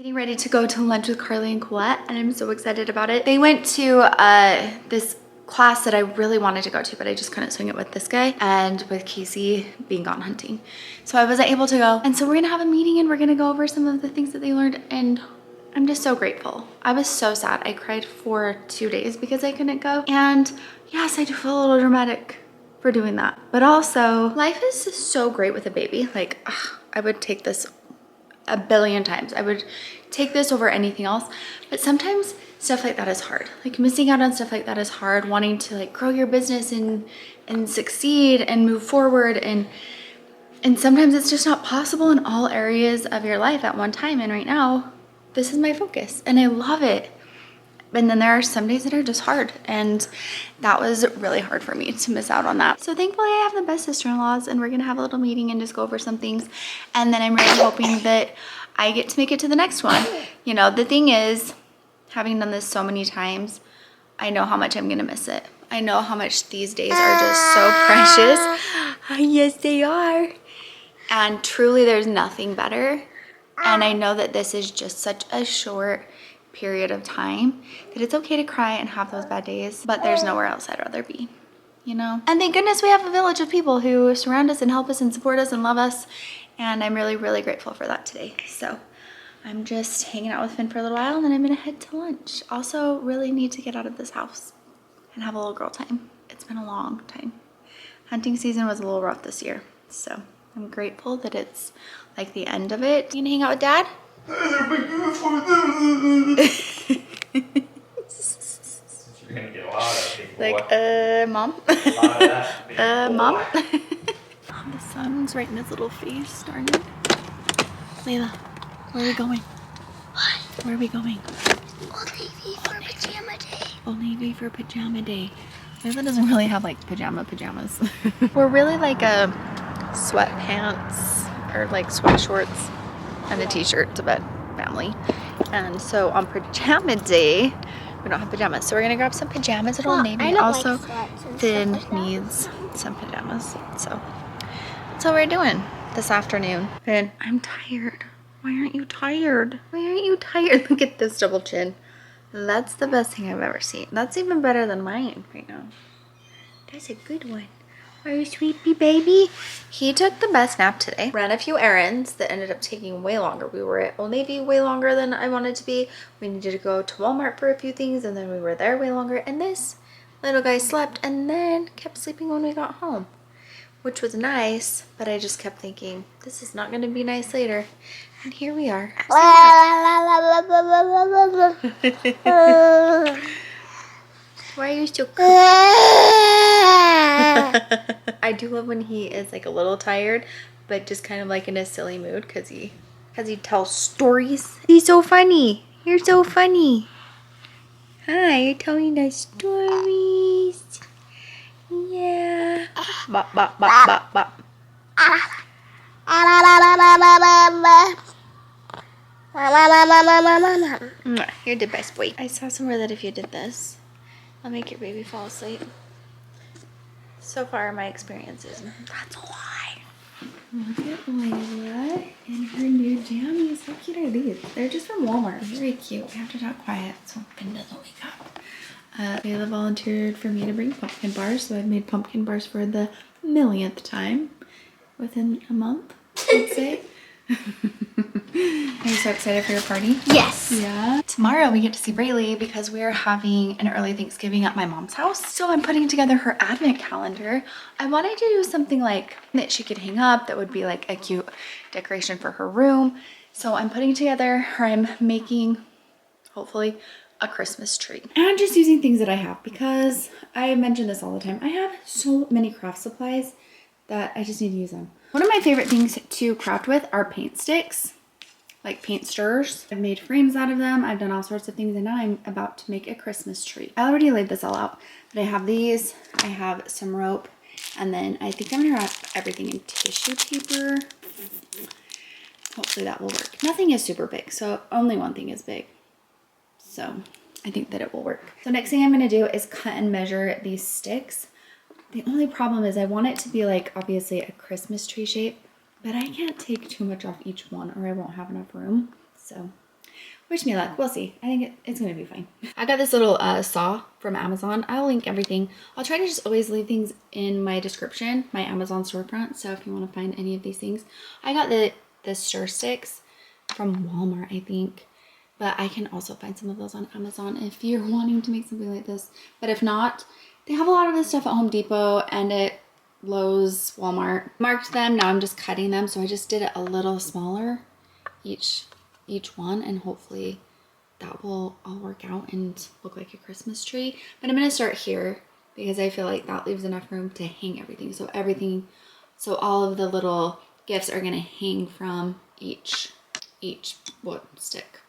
Getting ready to go to lunch with Carly and Colette, and I'm so excited about it. They went to this class that I really wanted to go to, but I just couldn't swing it with this guy and with Casey being gone hunting. So I wasn't able to go. And so we're gonna have a meeting and we're gonna go over some of the things that they learned, and I'm just so grateful. I was so sad. I cried for 2 days because I couldn't go. And yes, I do feel a little dramatic for doing that. But also, life is just so great with a baby. Like, I would take this a billion times. I would take this over anything else. But sometimes stuff like that is hard. Like missing out on stuff like that is hard. Wanting to like grow your business and succeed and move forward, and sometimes it's just not possible in all areas of your life at one time. And right now, this is my focus and I love it. And then there are some days that are just hard, and that was really hard for me to miss out on that. So thankfully I have the best sister-in-laws, and we're gonna have a little meeting and just go over some things. And then I'm really hoping that I get to make it to the next one. You know, the thing is, having done this so many times, I know how much I'm gonna miss it. I know how much these days are just so precious. Yes, they are. And truly there's nothing better. And I know that this is just such a short period of time that it's okay to cry and have those bad days, but there's nowhere else I'd rather be, you know? And thank goodness we have a village of people who surround us and help us and support us and love us. And I'm really, really grateful for that today. So I'm just hanging out with Finn for a little while, and then I'm gonna head to lunch. Also really need to get out of this house and have a little girl time. It's been a long time. Hunting season was a little rough this year. So I'm grateful that it's like the end of it. You gonna hang out with Dad? You're gonna get a lot of people. Like, Mom? A lot of that. Mom? The sun's right in his little face, darn it. Layla, where are we going? What? Where are we going? Old Navy for pajama day. Old Navy for pajama day. Layla doesn't really have like pajamas. We're really like a sweatpants or like sweat shorts and a t-shirt to bed family. And so on pajama day, we don't have pajamas. So we're gonna grab some pajamas at Old Navy. Also, Finn needs some pajamas. So that's what we're doing this afternoon. Finn, I'm tired. Why aren't you tired? Why aren't you tired? Look at this double chin. That's the best thing I've ever seen. That's even better than mine right now. That's a good one. Are you sleepy, baby? He took the best nap today. Ran a few errands that ended up taking way longer. We were at Old Navy way longer than I wanted to be. We needed to go to Walmart for a few things, and then we were there way longer. And this little guy slept and then kept sleeping when we got home, which was nice, but I just kept thinking, this is not gonna be nice later. And here we are. Why are you so cool? I do love when he is like a little tired, but just kind of like in a silly mood because he tells stories. He's so funny. You're so funny. Hi, you're telling nice stories. Yeah. Bop, bop, bop, bop, bop. You're the best boy. I saw somewhere that if you did this, I'll make your baby fall asleep. So far, my experience is that's a lie. Look at Layla and her new jammies. How cute are these? They're just from Walmart. Very cute. We have to talk quiet so Finn doesn't wake up. Layla volunteered for me to bring pumpkin bars, so I've made pumpkin bars for the millionth time within a month, I'd say. Are you so excited for your party? Yes. Yeah. Tomorrow we get to see Brailee because we're having an early Thanksgiving at my mom's house. So I'm putting together her advent calendar. I wanted to do something like that she could hang up that would be like a cute decoration for her room. So I'm putting together, or I'm making, hopefully, a Christmas tree. And I'm just using things that I have because I mention this all the time. I have so many craft supplies that I just need to use them. One of my favorite things to craft with are paint sticks, like paint stirrers. I've made frames out of them. I've done all sorts of things, and now I'm about to make a Christmas tree. I already laid this all out, but I have these, I have some rope, and then I think I'm gonna wrap everything in tissue paper. Hopefully that will work. Nothing is super big, so only one thing is big. So I think that it will work. So next thing I'm gonna do is cut and measure these sticks. The only problem is I want it to be like obviously a Christmas tree shape, but I can't take too much off each one or I won't have enough room. So Wish me luck. We'll see. I think it's gonna be fine. I got this little saw from Amazon. I'll link everything. I'll try to just always leave things in my description, my Amazon storefront. So if you want to find any of these things, I got the stir sticks from Walmart, I think. But I can also find some of those on Amazon if you're wanting to make something like this. But if not, they have a lot of this stuff at Home Depot and at Lowe's, Walmart. Marked them. Now I'm just cutting them. So I just did it a little smaller each one, and hopefully that will all work out and look like a Christmas tree. But I'm going to start here because I feel like that leaves enough room to hang everything. So all of the little gifts are going to hang from each wood stick.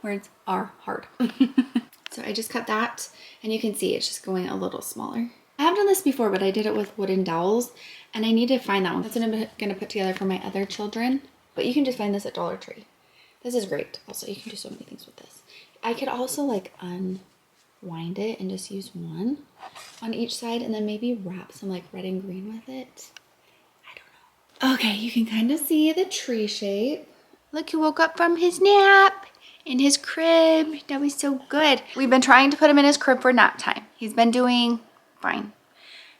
Words are hard. So I just cut that, and you can see it's just going a little smaller. I have done this before, but I did it with wooden dowels, and I need to find that one. That's what I'm going to put together for my other children. But you can just find this at Dollar Tree. This is great. Also, you can do so many things with this. I could also like unwind it and just use one on each side, and then maybe wrap some like red and green with it. I don't know. Okay, you can kind of see the tree shape. Look, he woke up from his nap in his crib. That was so good. We've been trying to put him in his crib for nap time. He's been doing fine.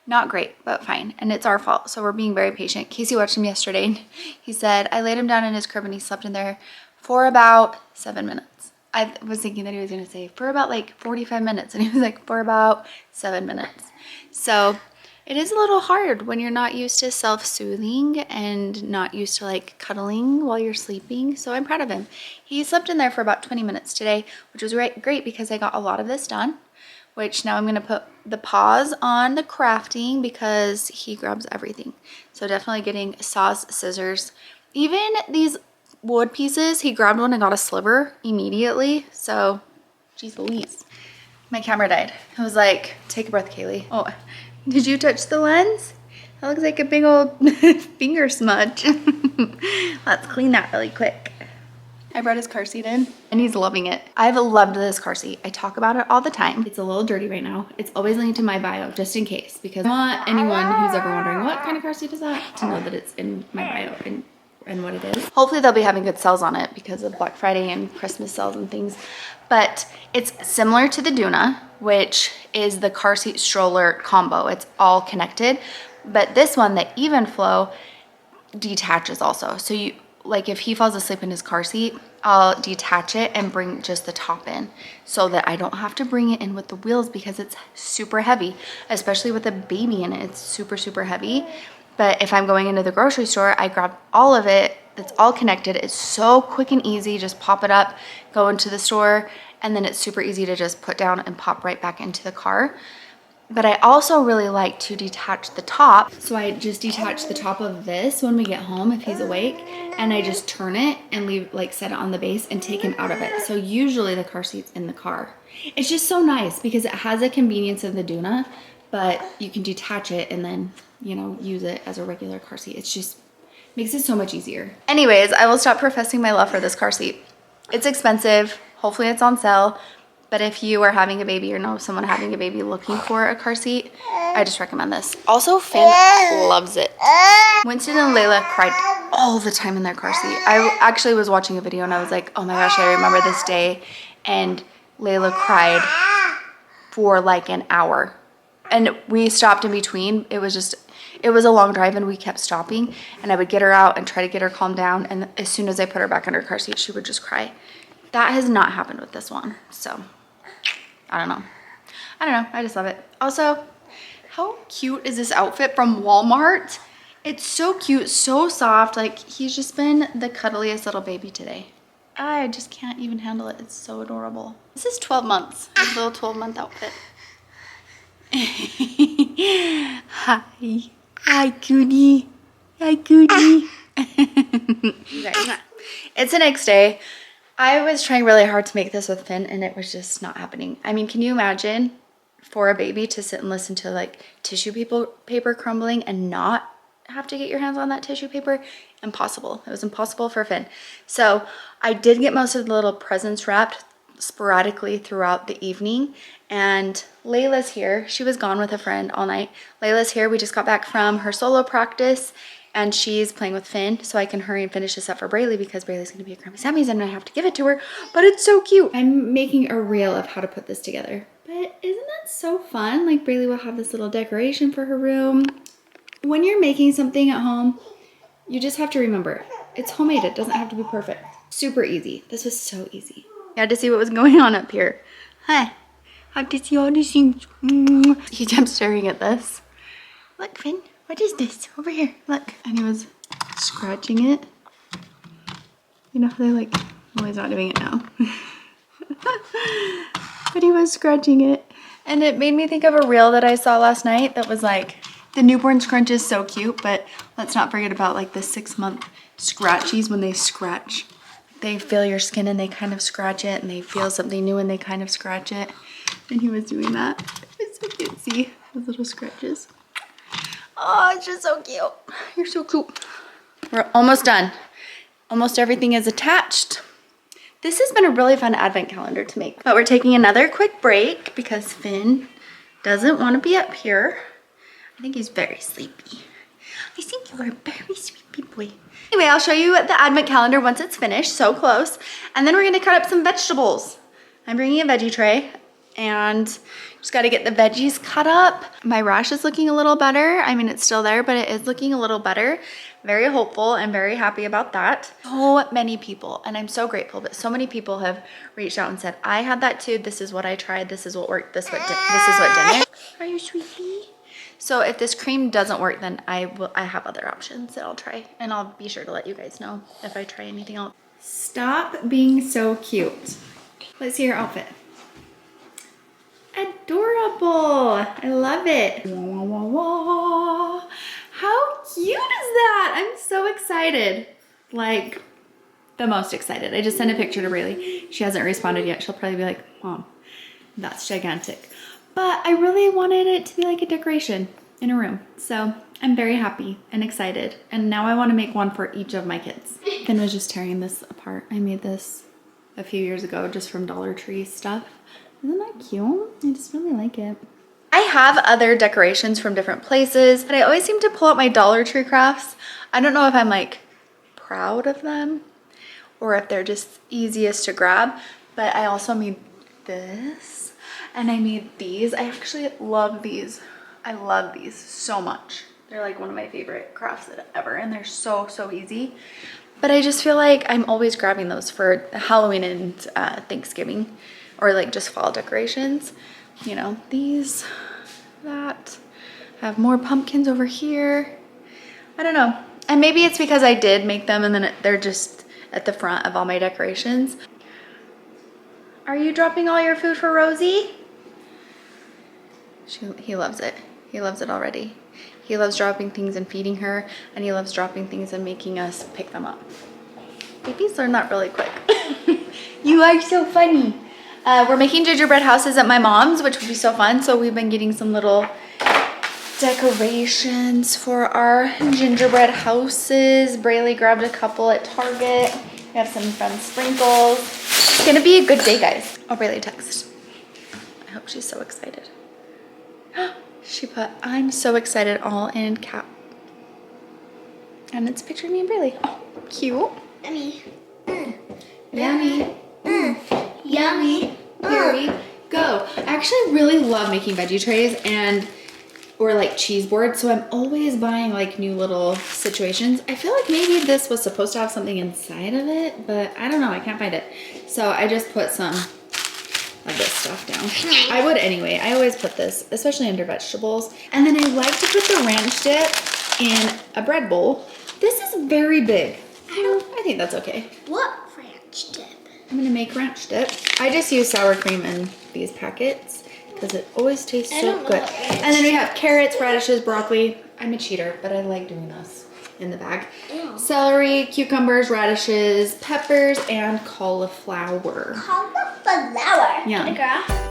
Not great, but fine. And it's our fault, so we're being very patient. Casey watched him yesterday, and he said, I laid him down in his crib and he slept in there for about 7 minutes. I was thinking that he was going to say for about like 45 minutes, and he was like, for about 7 minutes. So it is a little hard when you're not used to self-soothing and not used to like cuddling while you're sleeping. So I'm proud of him. He slept in there for about 20 minutes today, which was great because I got a lot of this done. Which now I'm going to put the pause on the crafting because he grabs everything. So definitely getting saws, scissors. Even these wood pieces, he grabbed one and got a sliver immediately. So, geez Louise. My camera died. I was like, take a breath, Kaylee. Oh, did you touch the lens? That looks like a big old finger smudge. Let's clean that really quick. I brought his car seat in and he's loving it. I've loved this car seat. I talk about it all the time. It's a little dirty right now. It's always linked to my bio just in case, because I want anyone who's ever wondering what kind of car seat is that to know that it's in my bio and what it is. Hopefully they'll be having good sales on it because of Black Friday and Christmas sales and things. But it's similar to the Duna, which is the car seat stroller combo. It's all connected. But this one, the Even Flow, detaches also. So you, like if he falls asleep in his car seat, I'll detach it and bring just the top in so that I don't have to bring it in with the wheels because it's super heavy, especially with a baby in it. It's super, super heavy. But if I'm going into the grocery store, I grab all of it. It's all connected. It's so quick and easy. Just pop it up, go into the store, and then it's super easy to just put down and pop right back into the car. But I also really like to detach the top. So I just detach the top of this when we get home if he's awake, and I just turn it and leave, like set it on the base and take him out of it. So usually the car seat's in the car. It's just so nice because it has a convenience of the Duna, but you can detach it and then, you know, use it as a regular car seat. It's just makes it so much easier. Anyways, I will stop professing my love for this car seat. It's expensive. Hopefully it's on sale. But if you are having a baby or know someone having a baby looking for a car seat, I just recommend this. Also, Finn loves it. Winston and Layla cried all the time in their car seat. I actually was watching a video and I was like, oh my gosh, I remember this day. And Layla cried for like an hour. And we stopped in between. It was a long drive and we kept stopping. And I would get her out and try to get her calmed down. And as soon as I put her back in her car seat, she would just cry. That has not happened with this one. So I don't know. I just love it. Also, how cute is this outfit from Walmart? It's so cute, so soft. Like, he's just been the cuddliest little baby today. I just can't even handle it. It's so adorable. This is 12 months. This little 12-month outfit. Hi. Hi, Cootie. Hi, Cootie. It's the next day. I was trying really hard to make this with Finn and it was just not happening. I mean, can you imagine for a baby to sit and listen to like tissue paper crumbling and not have to get your hands on that tissue paper? Impossible. It was impossible for Finn. So I did get most of the little presents wrapped sporadically throughout the evening, and Layla's here. She was gone with a friend all night. Layla's here. We just got back from her solo practice and she's playing with Finn, so I can hurry and finish this up for Brailee because Brailee's gonna be at Grandma Sammy's and I have to give it to her, but it's so cute. I'm making a reel of how to put this together, but isn't that so fun? Like Brailee will have this little decoration for her room. When you're making something at home, you just have to remember, it's homemade, it doesn't have to be perfect. Super easy. This was so easy. I had to see what was going on up here. Hi. I have to see all these things. He kept staring at this. Look, Finn, what is this? Over here, look. And he was scratching it. You know how they like, well, he's not doing it now. But he was scratching it. And it made me think of a reel that I saw last night that was like, the newborn scrunch is so cute, but let's not forget about like the 6-month scratchies when they scratch. They feel your skin and they kind of scratch it, and they feel something new and they kind of scratch it. And he was doing that. It's so cute. See those little scratches. Oh, it's just so cute. You're so cute. We're almost done. Almost everything is attached. This has been a really fun advent calendar to make. But we're taking another quick break because Finn doesn't want to be up here. I think he's very sleepy. I think you're a very sleepy boy. Anyway, I'll show you the advent calendar once it's finished, so close. And then we're gonna cut up some vegetables. I'm bringing a veggie tray and just gotta get the veggies cut up. My rash is looking a little better. I mean, it's still there, but it is looking a little better. Very hopeful and very happy about that. So many people, and I'm so grateful that so many people have reached out and said, I had that too. This is what I tried. This is what worked. This is what didn't. Are you sweetie? So if this cream doesn't work, then I have other options that I'll try, and I'll be sure to let you guys know if I try anything else. Stop being so cute. Let's see your outfit. Adorable. I love it. Wah, wah, wah. How cute is that? I'm so excited. Like the most excited. I just sent a picture to Brailee. She hasn't responded yet. She'll probably be like, Mom, that's gigantic. But I really wanted it to be like a decoration in a room. So I'm very happy and excited. And now I want to make one for each of my kids. Finn was just tearing this apart. I made this a few years ago just from Dollar Tree stuff. Isn't that cute? I just really like it. I have other decorations from different places, but I always seem to pull out my Dollar Tree crafts. I don't know if I'm like proud of them or if they're just easiest to grab, but I also made this. And I made these. I actually love these. I love these so much. They're like one of my favorite crafts ever, and they're so, so easy. But I just feel like I'm always grabbing those for Halloween and Thanksgiving, or like just fall decorations. You know, these, that. I have more pumpkins over here. I don't know. And maybe it's because I did make them and then they're just at the front of all my decorations. Are you dropping all your food for Rosie? He loves it. He loves it already. He loves dropping things and feeding her, and he loves dropping things and making us pick them up. Babies learn that really quick. You are so funny. We're making gingerbread houses at my mom's, which would be so fun. So we've been getting some little decorations for our gingerbread houses. Brailee grabbed a couple at Target. We have some fun sprinkles. It's gonna be a good day, guys. Oh, Brailee text. I hope she's so excited. She put, I'm so excited, all in cap. And it's a picture of me and Brailee. Oh, cute. Yummy. Yummy. Yummy. Here we go. I actually really love making veggie trays or like cheese boards. So I'm always buying like new little situations. I feel like maybe this was supposed to have something inside of it, but I don't know. I can't find it. So I just put some of this stuff down. I would anyway. I always put this, especially under vegetables. And then I like to put the ranch dip in a bread bowl. This is very big. I think that's okay. What ranch dip? I'm gonna make ranch dip. I just use sour cream in these packets because it always tastes so good. And then we have carrots, radishes, broccoli. I'm a cheater, but I like doing this in the bag. Ew. Celery, cucumbers, radishes, peppers, and cauliflower. Cauliflower. Yeah. Good girl.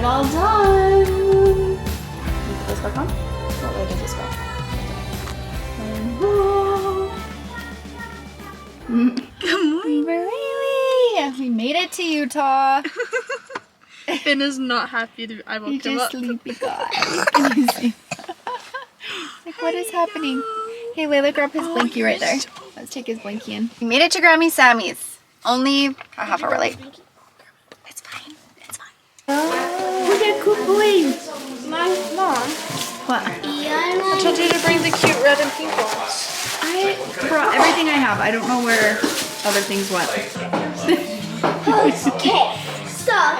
all done. Can you put this back on? What way did this go? Good morning, Brailee. We made it to Utah. Finn is not happy that I woke He's him just up. sleepy guy. Can you see? Like, what is happening? Hey, Layla, grab his blankie right there. Let's take his blankie in. We made it to Grammy Sammy's. Only a half hour late. It's fine. It's fine. Look at good boy. Mom, What? I told you to bring the cute red and pink ones. I brought everything I have. I don't know where other things went. Okay, stop.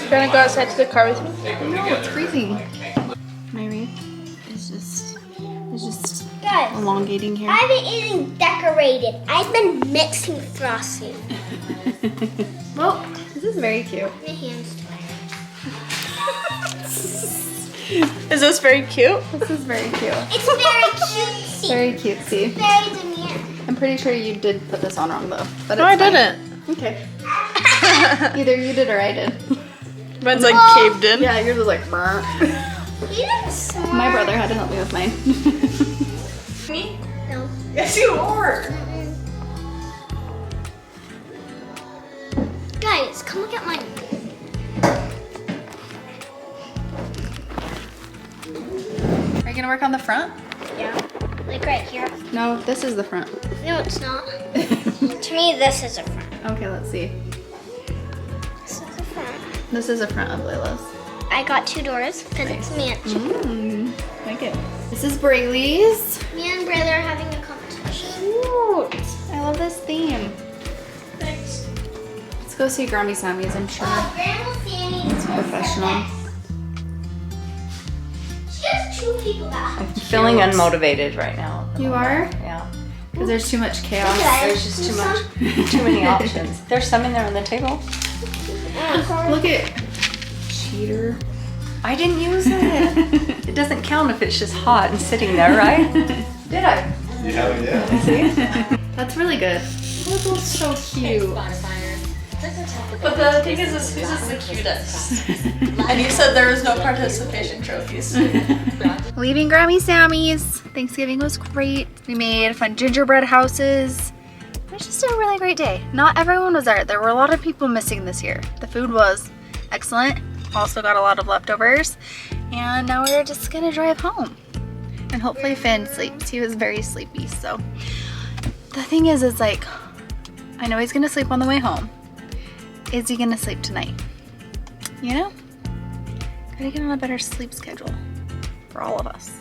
You're gonna go outside to the car with me? No, it's freezing. My wreath is just Guys, elongating here. I've been eating decorated. I've been mixing frosting. Well, this is very cute. My hands. Is this very cute? This is very cute. It's very cutesy. Very cutesy. Very demure. I'm pretty sure you did put this on wrong though. But No, I it's fine. didn't. Okay. Either you did or I did. Mine's like caved in. Yeah, yours was like burnt. You didn't smart. My brother had to help me with mine. Me? No. Yes, you are. Guys, come look at mine. Are you gonna work on the front? Yeah. Like right here. No, this is the front. No, it's not. To me, this is a front. Okay, let's see. This is a front. This is a front of Layla's. I got 2 doors because it's a mansion. Like it. This is Brailee's. Me and brother are having a competition. Cute. I love this theme. Thanks. Let's go see Grammy Sammy's, I'm sure. Grandma Fanny's Professional. She has 2 people that I'm feeling unmotivated right now. You are? Yeah. Because there's too much chaos. There's just too many options. There's some in there on the table. Look at cheater. I didn't use it. It doesn't count if it's just hot and sitting there, right? Did I? Yeah. That's really good. That looks so cute. But the thing is who's is the cutest? And you said there was no participation trophies. Leaving Grammy Sammy's. Thanksgiving was great. We made fun gingerbread houses. It was just a really great day. Not everyone was there. There were a lot of people missing this year. The food was excellent. Also got a lot of leftovers. And now we're just gonna drive home. And hopefully Finn sleeps. He was very sleepy, so. The thing is like, I know he's gonna sleep on the way home. Is he gonna sleep tonight? You know? Gotta get on a better sleep schedule for all of us.